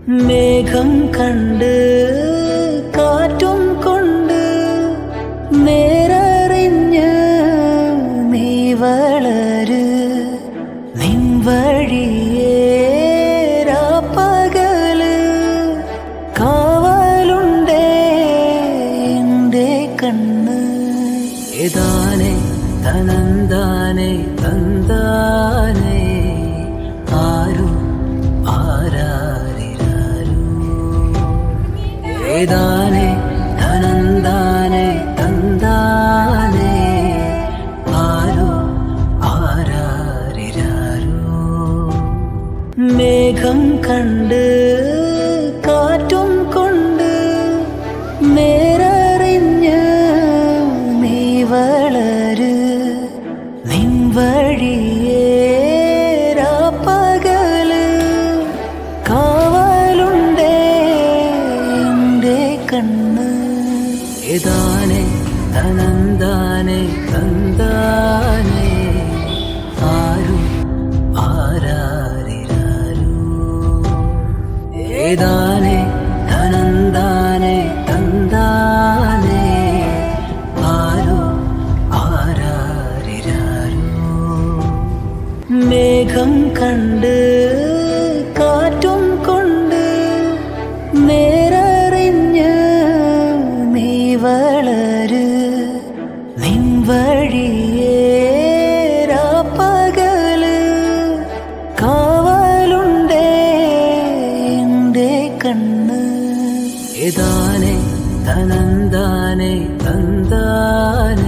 മേഘം കണ്ട് കാറ്റും കൊണ്ട് നേരറിഞ്ഞ് നീ വളര് നിൻ വഴിയേരാപ്പകല് കാവലുണ്ടേ എൻ്റെ കണ്ണ് ഏതാനേ തനന്താനേ തന്താനേ ആരും ആരാരിരാരും ഏതാനേ തനന്താനേ തന്താനേ ആരും ആരാരിരാരും മേഘം കണ്ട് കാറ്റും കൊണ്ട് നേരറിഞ്ഞ് നീ വളര് നിൻ വഴിയേരാപ്പകല് കാവലുണ്ടേ എൻ്റെ കണ്ണ് ഏതാനേ തനന്താനേ തന്താനേ ആരും ആരാരിരാരും ഏതാനേ തനന്താനേ തന്താനേ ആരും ആരാരിരാരും മേഘം കണ്ട് കാറ്റും കൊണ്ട് നേരറിഞ്ഞ് നീ വളര് നിൻ വഴിയേരാപ്പകല് കാവലുണ്ടേ എൻ്റെ കണ്ണ് ഏതാനേ തനന്താനേ തന്താനേ